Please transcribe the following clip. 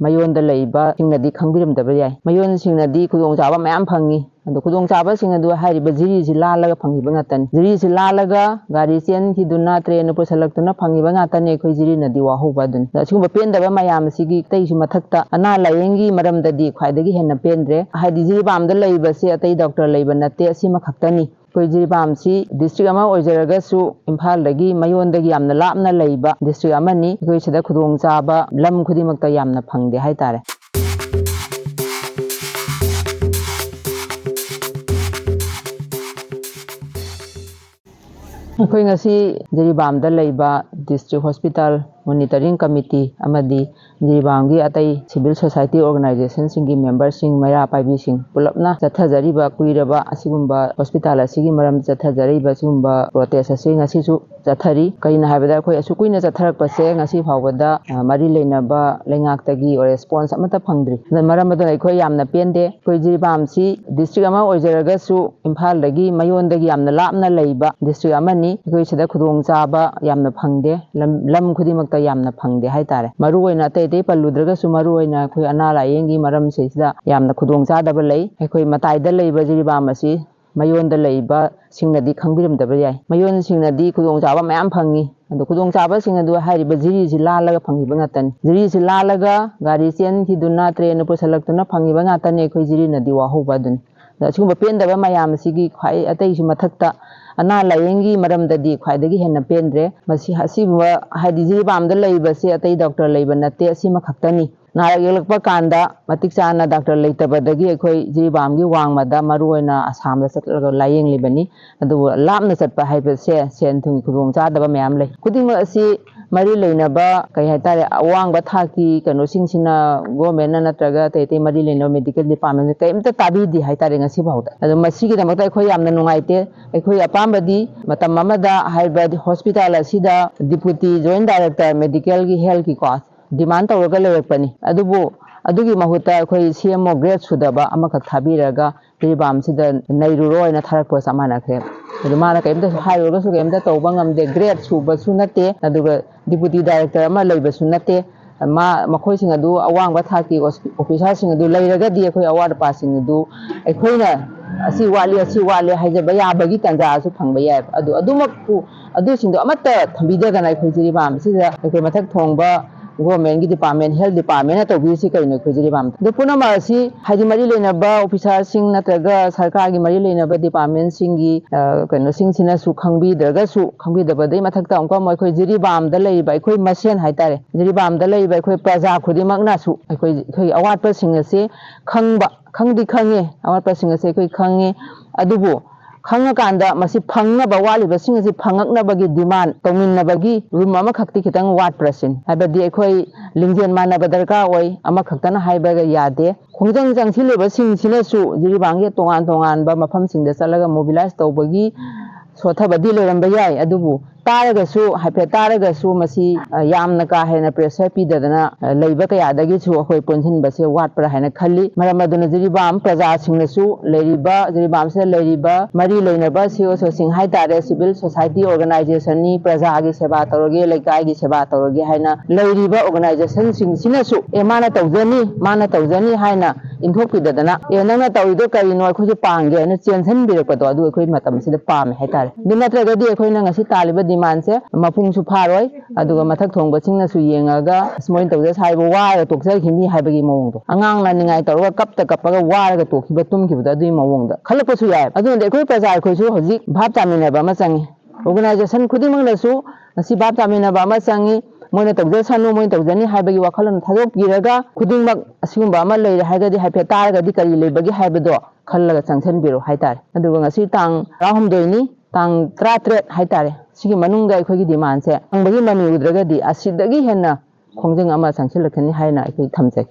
ꯃꯌꯣꯟꯗ ꯂꯩꯕꯁꯤꯡꯅꯗꯤ ꯈꯪꯕꯤꯔꯝꯗꯕ ꯌꯥꯏ ꯃꯌꯣꯟꯁꯤꯡꯅꯗꯤ ꯈꯨꯗꯣꯡꯆꯥꯕ ꯃꯌꯥꯝ ꯐꯪꯏ ꯑꯗꯣ ꯈꯨꯗꯣꯡꯆꯥꯕꯁꯤꯡ ꯑꯗꯨ ꯍꯥꯏꯔꯤꯕ ꯖꯤꯔꯤꯁꯤ ꯂꯥꯜꯂꯒ ꯐꯪꯈꯤꯕ ꯉꯥꯛꯇꯅꯤ ꯖꯤꯔꯤꯁꯤ ꯂꯥꯜꯂꯒ ꯒꯥꯔꯤ ꯆꯦꯟꯈꯤꯗꯨꯅ ꯇ꯭ꯔꯦꯟꯅ ꯄꯨꯁꯜꯂꯛꯇꯨꯅ ꯐꯪꯈꯤꯕ ꯉꯥꯛꯇꯅꯤ ꯑꯩꯈꯣꯏ ꯖꯤꯔꯤꯅꯗꯤ ꯋꯥꯍꯧꯕ ꯑꯗꯨꯅꯤ ꯑꯁꯤꯒꯨꯝꯕ ꯄꯦꯟꯗꯕ ꯃꯌꯥꯝ ꯑꯁꯤꯒꯤ ꯑꯇꯩꯁꯨ ꯃꯊꯛꯇ ꯑꯅꯥ ꯂꯥꯏꯌꯦꯡꯒꯤ ꯃꯔꯝꯗꯗꯤ ꯈ꯭ꯋꯥꯏꯗꯒꯤ ꯍꯦꯟꯅ ꯄꯦꯟꯗ꯭ꯔꯦ ꯍꯥꯏꯗꯤ ꯖꯤꯔꯤꯕꯥꯝꯗ ꯂꯩꯕꯁꯦ ꯑꯇꯩ ꯗꯣꯛꯇꯔ ꯂꯩꯕ ꯅꯠꯇꯦ ꯑꯁꯤꯃ ꯈꯛꯇꯅꯤ ꯑꯩꯈꯣꯏ ꯖꯤꯔꯤꯕꯥꯝꯁꯤ ꯗꯤꯁꯇ꯭ꯔꯤꯛ ꯑꯃ ꯑꯣꯏꯖꯔꯒꯁꯨ ꯏꯝꯐꯥꯜꯗꯒꯤ ꯃꯌꯣꯟꯗꯒꯤ ꯌꯥꯝꯅ ꯂꯥꯞꯅ ꯂꯩꯕ ꯗꯤꯁꯇ꯭ꯔꯤꯛ ꯑꯃꯅꯤ ꯑꯩꯈꯣꯏ ꯁꯤꯗ ꯈꯨꯗꯣꯡꯆꯥꯕ ꯂꯝ ꯈꯨꯗꯤꯡꯃꯛꯇ ꯌꯥꯝꯅ ꯐꯪꯗꯦ ꯍꯥꯏꯇꯥꯔꯦ ꯑꯩꯈꯣꯏ ꯉꯁꯤ ꯖꯤꯔꯤꯕꯥꯝꯗ ꯂꯩꯕ ꯗꯤꯁꯇ꯭ꯔꯤꯛ ꯍꯣꯁꯄꯤꯇꯥꯜ ꯃꯣꯅꯤꯇꯔꯤꯡ ꯀꯃꯤꯇꯤ ꯑꯃꯗꯤ ꯖꯤꯔꯤꯕꯥꯝꯒꯤ ꯑꯇꯩ ꯁꯤꯚꯤꯜ ꯁꯣꯁꯥꯏꯇꯤ ꯑꯣꯔꯒꯅꯥꯏꯖꯦꯁꯟꯁꯤꯡꯒꯤ ꯃꯦꯝꯕꯔꯁꯤꯡ ꯃꯩꯔꯥ ꯄꯥꯏꯕꯤꯁꯤꯡ ꯄꯨꯂꯞꯅ ꯆꯠꯊꯖꯔꯤꯕ ꯀꯨꯏꯔꯕ ꯑꯁꯤꯒꯨꯝꯕ ꯍꯣꯁꯄꯤꯇꯥꯜ ꯑꯁꯤꯒꯤ ꯃꯔꯝ ꯆꯠꯊꯖꯔꯤꯕ ꯑꯁꯤꯒꯨꯝꯕ ꯄ꯭ꯔꯣꯇꯦꯁ ꯑꯁꯤ ꯉꯁꯤꯁꯨ ꯆꯠꯊꯔꯤ ꯀꯩꯅꯣ ꯍꯥꯏꯕꯗ ꯑꯩꯈꯣꯏ ꯑꯁꯨꯛ ꯀꯨꯏꯅ ꯆꯠꯊꯔꯛꯄꯁꯦ ꯉꯁꯤ ꯐꯥꯎꯕꯗ ꯃꯔꯤ ꯂꯩꯅꯕ ꯂꯩꯉꯥꯛꯇꯒꯤ ꯔꯦꯁꯄꯣꯟꯁ ꯑꯃꯠꯇ ꯐꯪꯗ꯭ꯔꯤ ꯃꯔꯝ ꯑꯗꯨꯅ ꯑꯩꯈꯣꯏ ꯌꯥꯝꯅ ꯄꯦꯟꯗꯦ ꯑꯩꯈꯣꯏ ꯖꯤꯔꯤꯕꯥꯝꯁꯤ ꯗꯤꯁꯇ꯭ꯔꯤꯛ ꯑꯃ ꯑꯣꯏꯖꯔꯒꯁꯨ ꯏꯝꯐꯥꯜꯗꯒꯤ ꯃꯌꯣꯟꯗꯒꯤ ꯌꯥꯝꯅ ꯂꯥꯞꯅ ꯂꯩꯕ ꯗꯤꯁꯇ꯭ꯔꯤꯛ ꯑꯃꯅꯤ ꯑꯩꯈꯣꯏ ꯁꯤꯗ ꯈꯨꯗꯣꯡꯆꯥꯕ ꯌꯥꯝꯅ ꯐꯪꯗꯦ ꯂꯝ ꯈꯨꯗꯤꯡꯃꯛꯇ ꯌꯥꯝꯅ ꯐꯪꯗꯦ ꯍꯥꯏꯇꯥꯔꯦ ꯃꯔꯨꯑꯣꯏꯅ ꯑꯇꯩ ꯄꯜꯂꯨꯗ꯭ꯔꯒꯁꯨ ꯃꯔꯨꯑꯣꯏꯅ ꯑꯩꯈꯣꯏ ꯑꯅꯥ ꯂꯥꯏꯌꯦꯡꯒꯤ ꯃꯔꯝꯁꯤꯗ ꯌꯥꯝꯅ ꯈꯨꯗꯣꯡꯆꯥꯗꯕ ꯂꯩ ꯑꯩꯈꯣꯏ ꯃꯇꯥꯏꯗ ꯂꯩꯕ ꯖꯤꯔꯤꯕꯥꯝ ꯑꯁꯤ ꯃꯌꯣꯟꯗ ꯂꯩꯕꯁꯤꯡꯅꯗꯤ ꯈꯪꯕꯤꯔꯝꯗꯕ ꯌꯥꯏ ꯃꯌꯣꯟꯁꯤꯡꯅꯗꯤ ꯈꯨꯗꯣꯡꯆꯥꯕ ꯃꯌꯥꯝ ꯐꯪꯏ ꯑꯗꯣ ꯈꯨꯗꯣꯡꯆꯥꯕꯁꯤꯡ ꯑꯗꯨ ꯍꯥꯏꯔꯤꯕ ꯖꯤꯔꯤꯁꯤ ꯂꯥꯜꯂꯒ ꯐꯪꯈꯤꯕ ꯉꯥꯛꯇꯅꯤ ꯖꯤꯔꯤꯁꯤ ꯂꯥꯜꯂꯒ ꯒꯥꯔꯤ ꯆꯦꯟꯈꯤꯗꯨꯅ ꯇ꯭ꯔꯦꯟꯅ ꯄꯨꯁꯜꯂꯛꯇꯨꯅ ꯐꯪꯈꯤꯕ ꯉꯥꯛꯇꯅꯤ ꯑꯩꯈꯣꯏ ꯖꯤꯔꯤꯅꯗꯤ ꯋꯥꯍꯧꯕ ꯑꯗꯨꯅꯤ ꯑꯁꯤꯒꯨꯝꯕ ꯄꯦꯟꯗꯕ ꯃꯌꯥꯝ ꯑꯁꯤꯒꯤ ꯈ꯭ꯋꯥꯏ ꯑꯇꯩꯁꯨ ꯃꯊꯛꯇ ꯑꯅꯥ ꯂꯥꯏꯌꯦꯡꯒꯤ ꯃꯔꯝꯗꯗꯤ ꯈ꯭ꯋꯥꯏꯗꯒꯤ ꯍꯦꯟꯅ ꯄꯦꯟꯗ꯭ꯔꯦ ꯑꯁꯤꯒꯨꯝꯕ ꯍꯥꯏꯗꯤ ꯖꯤꯔꯤꯕꯥꯝꯗ ꯂꯩꯕꯁꯦ ꯑꯇꯩ ꯗꯣꯛꯇꯔ ꯂꯩꯕ ꯅꯠꯇꯦ ꯑꯁꯤꯃ ꯈꯛꯇꯅꯤ ꯅꯥꯔꯛ ꯌꯦꯛꯂꯛꯄ ꯀꯥꯟꯗ ꯃꯇꯤꯛ ꯆꯥꯅ ꯗꯣꯛꯇꯔ ꯂꯩꯇꯕꯗꯒꯤ ꯑꯩꯈꯣꯏ ꯖꯤꯔꯤꯕꯥꯝꯒꯤ ꯋꯥꯡꯃꯗ ꯃꯔꯨꯑꯣꯏꯅ ꯑꯁꯥꯝꯗ ꯆꯠꯂꯒ ꯂꯥꯏꯌꯦꯡꯂꯤꯕꯅꯤ ꯑꯗꯨꯕꯨ ꯂꯥꯞꯅ ꯆꯠꯄ ꯍꯥꯏꯕꯁꯦ ꯁꯦꯟ ꯊꯨꯝꯒꯤ ꯈꯨꯗꯣꯡꯆꯥꯗꯕ ꯃꯌꯥꯝ ꯂꯩ ꯈꯨꯗꯤꯡꯃꯛ ꯑꯁꯤ ꯃꯔꯤ ꯂꯩꯅꯕ ꯀꯩ ꯍꯥꯏꯇꯥꯔꯦ ꯑꯋꯥꯡꯕ ꯊꯥꯛꯀꯤ ꯀꯩꯅꯣꯁꯤꯡꯁꯤꯅ ꯒꯣꯔꯃꯦꯟꯅ ꯅꯠꯇ꯭ꯔꯒ ꯑꯇꯩ ꯃꯔꯤ ꯂꯩꯅꯕ ꯃꯦꯗꯤꯀꯦꯜ ꯗꯤꯄꯥꯔꯠꯃꯦꯟꯅ ꯀꯔꯤꯝꯇ ꯇꯥꯕꯤꯗꯦ ꯍꯥꯏꯇꯥꯔꯦ ꯉꯁꯤ ꯐꯥꯎꯗ ꯑꯗꯣ ꯃꯁꯤꯒꯤꯗꯃꯛꯇ ꯑꯩꯈꯣꯏ ꯌꯥꯝꯅ ꯅꯨꯡꯉꯥꯏꯇꯦ ꯑꯩꯈꯣꯏ ꯑꯄꯥꯝꯕꯗꯤ ꯃꯇꯝ ꯑꯃꯗ ꯍꯥꯏꯔꯤꯕ ꯍꯣꯁꯄꯤꯇꯥꯜ ꯑꯁꯤꯗ ꯗꯤꯄꯨꯇꯤ ꯖꯣꯏꯟ ꯗꯥꯏꯔꯦꯛꯇꯔ ꯃꯦꯗꯤꯀꯦꯜꯒꯤ ꯍꯦꯜꯊꯀꯤꯀꯣ ꯗꯤꯃꯥꯟ ꯇꯧꯔꯒ ꯂꯩꯔꯛꯄꯅꯤ ꯑꯗꯨꯕꯨ ꯑꯗꯨꯒꯤ ꯃꯍꯨꯠꯇ ꯑꯩꯈꯣꯏ CMO ꯒ꯭ꯔꯦꯗ ꯁꯨꯗꯕ ꯑꯃꯈꯛ ꯊꯥꯕꯤꯔꯒ ꯖꯤꯔꯤꯕꯥꯝꯁꯤꯗ ꯅꯩꯔꯨꯔꯣꯅ ꯊꯥꯔꯛꯄ ꯆꯞ ꯃꯥꯟꯅꯈ꯭ꯔꯦ ꯑꯗꯨ ꯃꯥꯅ ꯀꯔꯤꯝꯇ ꯍꯥꯏꯔꯨꯔꯒꯁꯨ ꯀꯔꯤꯝꯇ ꯇꯧꯕ ꯉꯝꯗꯦ ꯒ꯭ꯔꯦꯗ ꯁꯨꯕꯁꯨ ꯅꯠꯇꯦ ꯑꯗꯨꯒ ꯗꯤꯄꯨꯇꯤ ꯗꯥꯏꯔꯦꯛꯇꯔ ꯑꯃ ꯂꯩꯕꯁꯨ ꯅꯠꯇꯦ ꯃꯈꯣꯏꯁꯤꯡ ꯑꯗꯨ ꯑꯋꯥꯡꯕ ꯊꯥꯛꯀꯤ ꯑꯣꯐꯤꯁꯥꯔꯁꯤꯡ ꯑꯗꯨ ꯂꯩꯔꯒꯗꯤ ꯑꯩꯈꯣꯏ ꯑꯋꯥꯠ ꯑꯄꯥꯁꯤꯡ ꯑꯗꯨ ꯑꯩꯈꯣꯏꯅ ꯑꯁꯤ ꯋꯥꯠꯂꯦ ꯍꯥꯏꯖꯕ ꯌꯥꯕꯒꯤ ꯇꯥꯟꯖꯥꯁꯨ ꯐꯪꯕ ꯌꯥꯏꯕ ꯑꯗꯨꯃꯛꯄꯨ ꯑꯗꯨꯁꯤꯡꯗꯣ ꯑꯃꯠꯇ ꯊꯝꯕꯤꯗꯗꯅ ꯑꯩꯈꯣꯏ ꯖꯤꯔꯤꯕꯥꯝꯁꯤꯗ ꯑꯩꯈꯣꯏ ꯃꯊꯛ ꯊꯣꯡꯕ ꯒꯣꯔꯃꯦꯟꯒꯤ ꯗꯤꯄꯥꯔꯠꯃꯦꯟ ꯍꯦꯜꯊ ꯗꯤꯄꯥꯔꯠꯃꯦꯟꯅ ꯇꯧꯕꯤꯔꯤꯁꯤ ꯀꯩꯅꯣ ꯑꯩꯈꯣꯏ ꯖꯤꯔꯤꯕꯥꯝꯗ ꯑꯗꯨ ꯄꯨꯝꯅꯃꯛ ꯑꯁꯤ ꯍꯥꯏꯗꯤ ꯃꯔꯤ ꯂꯩꯅꯕ ꯑꯣꯐꯤꯁꯥꯔꯁꯤꯡ ꯅꯠꯇ꯭ꯔꯒ ꯁꯔꯀꯥꯔꯒꯤ ꯃꯔꯤ ꯂꯩꯅꯕ ꯗꯤꯄꯥꯔꯠꯃꯦꯟꯁꯤꯡꯒꯤ ꯀꯩꯅꯣꯁꯤꯡꯁꯤꯅꯁꯨ ꯈꯪꯕꯤꯗꯕꯗꯩ ꯃꯊꯛꯇ ꯑꯃꯨꯛꯀ ꯑꯩꯈꯣꯏ ꯖꯤꯔꯤꯕꯥꯝꯗ ꯂꯩꯔꯤꯕ ꯑꯩꯈꯣꯏ ꯃꯁꯦꯟ ꯍꯥꯏꯇꯥꯔꯦ ꯖꯤꯔꯤꯕꯥꯝꯗ ꯂꯩꯔꯤꯕ ꯑꯩꯈꯣꯏ ꯄ꯭ꯔꯖꯥ ꯈꯨꯗꯤꯡꯃꯛꯅꯁꯨ ꯑꯩꯈꯣꯏ ꯑꯋꯥꯠꯄꯁꯤꯡ ꯑꯁꯤ ꯈꯪꯉꯦ ꯑꯋꯥꯠꯄꯁꯤꯡ ꯑꯁꯤ ꯑꯩꯈꯣꯏ ꯈꯪꯉꯦ ꯑꯗꯨꯕꯨ ꯈꯪꯉꯀꯥꯟꯗ ꯃꯁꯤ ꯐꯪꯅꯕ ꯋꯥꯠꯂꯤꯕꯁꯤꯡ ꯑꯁꯤ ꯐꯪꯉꯛꯅꯕꯒꯤ ꯗꯤꯃꯥꯟ ꯇꯧꯃꯤꯟꯅꯕꯒꯤ ꯔꯨꯝ ꯑꯃꯈꯛꯇꯤ ꯈꯤꯇꯪ ꯋꯥꯠꯄ꯭ꯔꯥ ꯁꯤꯅꯤ ꯍꯥꯏꯕꯗꯤ ꯑꯩꯈꯣꯏ ꯂꯤꯡꯖꯦꯜ ꯃꯥꯟꯅꯕ ꯗꯔꯀꯥꯔ ꯑꯣꯏ ꯑꯃꯈꯛꯇꯅ ꯍꯥꯏꯕꯒ ꯌꯥꯗꯦ ꯈꯣꯡꯖꯪ ꯆꯪꯁꯤꯜꯂꯤꯕꯁꯤꯡꯁꯤꯅꯁꯨ ꯖꯤꯔꯤꯕꯥꯝꯒꯤ ꯇꯣꯉꯥꯟꯕ ꯃꯐꯝꯁꯤꯡꯗ ꯆꯠꯂꯒ ꯃꯣꯕꯤꯂꯥꯏꯁ ꯇꯧꯕꯒꯤ ꯁꯣꯊꯕꯗꯤ ꯂꯩꯔꯝꯕ ꯌꯥꯏ ꯑꯗꯨꯕꯨ ꯍꯥꯏꯐꯦꯠ ꯇꯥꯔꯒꯁꯨ ꯃꯁꯤ ꯌꯥꯝꯅ ꯀꯥ ꯍꯦꯟꯅ ꯄ꯭ꯔꯦꯁꯔ ꯄꯤꯗꯗꯅ ꯂꯩꯕ ꯀꯌꯥꯗꯒꯤꯁꯨ ꯑꯩꯈꯣꯏ ꯄꯨꯟꯁꯤꯟꯕꯁꯦ ꯋꯥꯠꯄ꯭ꯔꯥ ꯍꯥꯏꯅ ꯈꯜꯂꯤ ꯃꯔꯝ ꯑꯗꯨꯅ ꯖꯤꯔꯤꯕꯥꯝ ꯄ꯭ꯔꯖꯥꯁꯤꯡꯅꯁꯨ ꯖꯤꯔꯤꯕꯥꯝꯁꯤꯗ ꯂꯩꯔꯤꯕ ꯃꯔꯤ ꯂꯩꯅꯕ CSOꯁꯤꯡ ꯍꯥꯏꯇꯥꯔꯦ ꯁꯤꯚꯤꯜ ꯁꯣꯁꯥꯏꯇꯤ ꯑꯣꯔꯒꯅꯥꯏꯖꯦꯁꯟꯅꯤ ꯄ꯭ꯔꯖꯥꯒꯤ ꯁꯦꯕꯥ ꯇꯧꯔꯒꯦ ꯂꯩꯀꯥꯏꯒꯤ ꯁꯦꯕꯥ ꯇꯧꯔꯒꯦ ꯍꯥꯏꯅ ꯂꯩꯔꯤꯕ ꯑꯣꯔꯒꯅꯥꯏꯖꯦꯁꯟꯁꯤꯡꯁꯤꯅꯁꯨ ꯃꯥꯅ ꯇꯧꯖꯅꯤ ꯍꯥꯏꯅ ꯏꯟꯊꯣꯛꯄꯤꯗꯗꯅ ꯅꯪꯅ ꯇꯧꯔꯤꯗꯣ ꯀꯔꯤꯅꯣ ꯑꯩꯈꯣꯏꯁꯨ ꯄꯥꯡꯒꯦ ꯍꯥꯏꯅ ꯆꯦꯟꯁꯤꯟꯕꯤꯔꯛꯄꯗꯣ ꯑꯗꯨ ꯑꯩꯈꯣꯏ ꯃꯇꯝꯁꯤꯗ ꯄꯥꯝꯃꯦ ꯍꯥꯏꯇꯥꯔꯦ ꯑꯗꯨ ꯅꯠꯇ꯭ꯔꯒꯗꯤ ꯑꯩꯈꯣꯏꯅ ꯉꯁꯤ ꯇꯥꯜꯂꯤꯕ ꯗꯤꯃꯥꯟꯁꯦ ꯃꯄꯨꯡꯁꯨ ꯐꯥꯔꯣꯏ ꯑꯗꯨꯒ ꯃꯊꯛ ꯊꯣꯡꯕꯁꯤꯡꯅꯁꯨ ꯌꯦꯡꯉꯒ ꯃꯣꯏꯅ ꯇꯧꯖ ꯁꯥꯏꯕ ꯋꯥꯔꯒ ꯇꯣꯛꯆꯈꯤꯅꯤ ꯍꯥꯏꯕꯒꯤ ꯃꯑꯣꯡꯗꯣ ꯑꯉꯥꯡꯅ ꯅꯤꯡꯉꯥꯏ ꯇꯧꯔꯒ ꯀꯞꯄꯒ ꯋꯥꯔꯒ ꯇꯨꯝꯈꯤꯕꯗꯣ ꯑꯗꯨꯒꯤ ꯃꯑꯣꯡꯗ ꯈꯜꯂꯛꯄꯁꯨ ꯌꯥꯏ ꯑꯗꯨꯅꯗꯤ ꯑꯩꯈꯣꯏ ꯄ꯭ꯔꯖꯥ ꯑꯩꯈꯣꯏꯁꯨ ꯍꯧꯖꯤꯛ ꯚꯥꯞ ꯇꯥꯃꯤꯟꯅꯕ ꯑꯃ ꯆꯪꯉꯤ ꯑꯣꯔꯒꯅꯥꯏꯖꯦꯁꯟ ꯈꯨꯗꯤꯡꯃꯛꯅꯁꯨ ꯉꯁꯤ ꯚꯥꯞ ꯇꯥꯃꯤꯟꯅꯕ ꯑꯃ ꯆꯪꯉꯤ ꯃꯣꯏꯅ ꯇꯧꯖꯁꯅꯨ ꯃꯣꯏꯅ ꯇꯧꯖꯅꯤ ꯍꯥꯏꯕꯒꯤ ꯋꯥꯈꯜꯂꯣꯟ ꯊꯥꯗꯣꯛꯄꯤꯔꯒ ꯈꯨꯗꯤꯡꯃꯛ ꯑꯁꯤꯒꯨꯝꯕ ꯑꯃ ꯂꯩꯔꯦ ꯍꯥꯏꯔꯒꯗꯤ ꯍꯥꯏꯐꯦꯠ ꯇꯥꯔꯒꯗꯤ ꯀꯔꯤ ꯂꯩꯕꯒꯦ ꯍꯥꯏꯕꯗꯣ ꯈꯜꯂꯒ ꯆꯪꯁꯤꯟꯕꯤꯔꯣ ꯍꯥꯏꯇꯥꯔꯦ ꯑꯗꯨꯒ ꯉꯁꯤ ꯇꯥꯡ 18ꯅꯤ ꯇꯥꯡ 13 ꯍꯥꯏꯇꯥꯔꯦ ꯁꯤꯒꯤ ꯃꯅꯨꯡꯗ ꯑꯩꯈꯣꯏꯒꯤ ꯗꯤꯃꯥꯟꯁꯦ ꯐꯪꯕꯒꯤ ꯃꯃꯤ ꯎꯗ꯭ꯔꯒꯗꯤ ꯑꯁꯤꯗꯒꯤ ꯍꯦꯟꯅ ꯈꯣꯡꯖꯪ ꯑꯃ ꯆꯪꯁꯤꯜꯂꯛꯀꯅꯤ ꯍꯥꯏꯅ ꯑꯩꯈꯣꯏ ꯊꯝꯖꯒꯦ